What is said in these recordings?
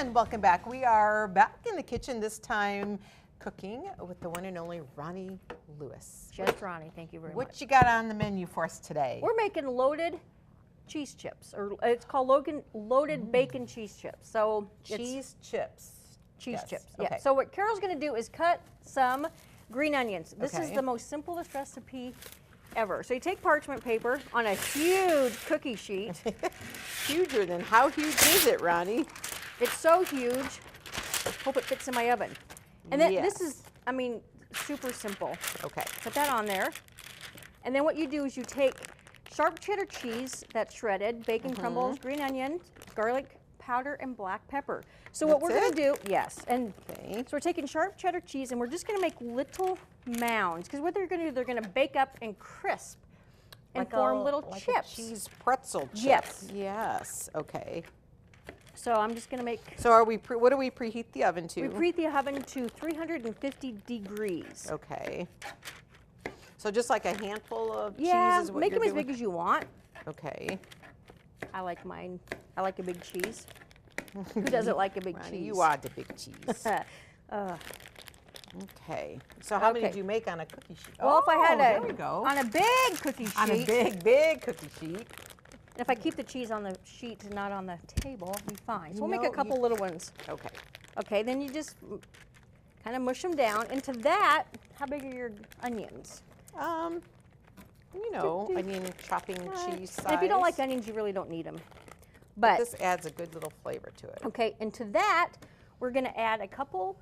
And welcome back. We are back in the kitchen, this time cooking with the one and only Roni Lewis. Just Roni, thank you very much. What you got on the menu for us today? We're making loaded cheese chips, or it's called loaded bacon cheese chips. So Cheese chips. Cheese Yes. chips. Okay. Yeah. So what Carol's going to do is cut some green onions. This is Okay. the most simplest recipe ever. So you take parchment paper on a huge cookie sheet. Huger than, how huge is it, Roni? It's so huge. Hope it fits in my oven. And then Yes. this is, I mean, super simple. Okay. Put that on there. And then what you do is you take sharp cheddar cheese that's shredded, bacon crumbles, green onion, garlic powder, and black pepper. So what That's we're going it? to do, yes, and Okay. so we're taking sharp cheddar cheese and we're just going to make little mounds, because what they're going to do, they're going to bake up and crisp and form little like chips. A cheese pretzel chips. Yes. Yes. Okay. So I'm just going to make. So are we? What do we preheat the oven to? We preheat the oven to 350 degrees. Okay. So just like a handful of Yeah, cheese is what make you're them as doing? big as you want. Okay. I like mine. I like a big cheese. Who doesn't like a big Roni, cheese? you are the big cheese. Okay. So how many Okay. did you make on a cookie sheet? Well, if I had there we go. on a big cookie sheet, On a big cookie sheet. if I keep the cheese on the sheet and not on the table, I'll be fine. So we'll make No, a couple little ones. Okay. Okay, then you just kind of mush them down. Into that, how big are your onions? You know, onion chopping cheese size. And if you don't like onions, you really don't need them. But This adds a good little flavor to it. okay, into that, we're going to add a couple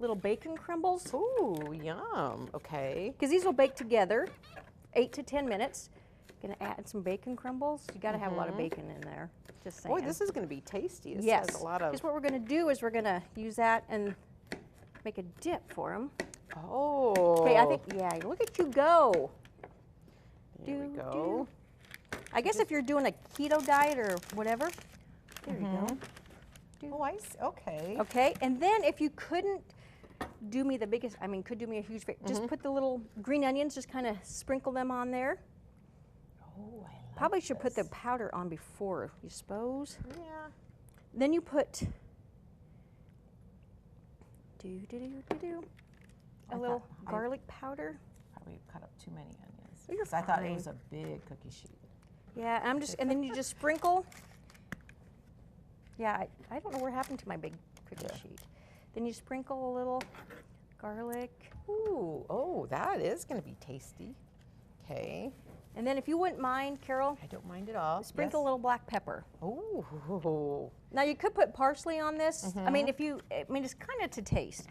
little bacon crumbles, Ooh, yum. Okay. because these will bake together 8 to 10 minutes. Going to add some bacon crumbles. You got to have a lot of bacon in there. Just saying. Boy, this is going to be tasty. This Yes. has a lot of. Because what we're going to do is we're going to use that and make a dip for them. Oh. Okay, I think, yeah, look at you go. There we go. I guess if you're doing a keto diet or whatever, there you go. Oh, I see. Okay. Okay, and then if you couldn't do me the biggest, I mean, could do me a huge favor, just put the little green onions, just kind of sprinkle them on there. Oh, I like Probably should put the this. powder on before, you suppose. Yeah. Then you put a I little thought I- garlic powder. Probably cut up too many onions. You're 'Cause I thought it fine. was a big cookie sheet. Yeah, and then you just sprinkle. Yeah, I don't know what happened to my big cookie sheet. Then you sprinkle a little garlic. Ooh, oh, that is going to be tasty. Okay. And then if you wouldn't mind, Carol, I don't mind at all. sprinkle a little black pepper. Ooh. Now you could put parsley on this. I mean, it's kind of to taste.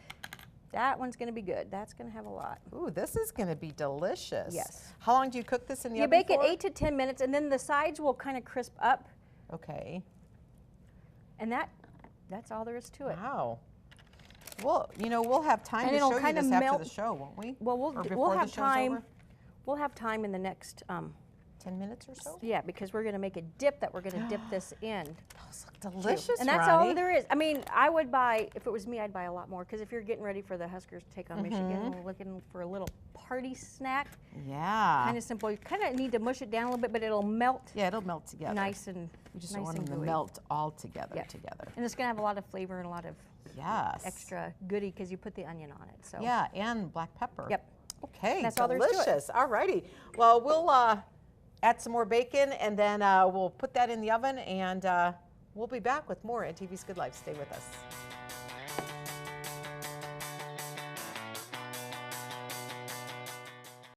That one's going to be good. That's going to have a lot. Ooh, this is going to be delicious. Yes. How long do you cook this in the You oven bake it for? 8 to 10 minutes, and then the sides will kind of crisp up, Okay. and that's all there is to it. Wow. Well, you know, we'll have time And to it'll show you kinda this after melt- the show, won't we? Well, Or we'll before the have show's time. over? We'll have time in the next. 10 minutes or so? Yeah, because we're going to make a dip that we're going to dip this in. Those look delicious, And that's all Roni. there is. I mean, I would buy, if it was me, I'd buy a lot more, because if you're getting ready for the Huskers to take on Michigan and looking for a little party snack, Yeah. kind of simple. You kind of need to mush it down a little bit, but it'll melt Yeah, it'll melt together. nice and We just nice don't want and them to gooey. melt all together. Yeah. together. And it's going to have a lot of flavor and a lot of Yes. extra goodie because you put the onion on it. So Yeah, and black pepper. Yep. Okay, That's all there is to it. delicious. All righty. Well, we'll add some more bacon, and then we'll put that in the oven, and we'll be back with more at TV's Good Life. Stay with us.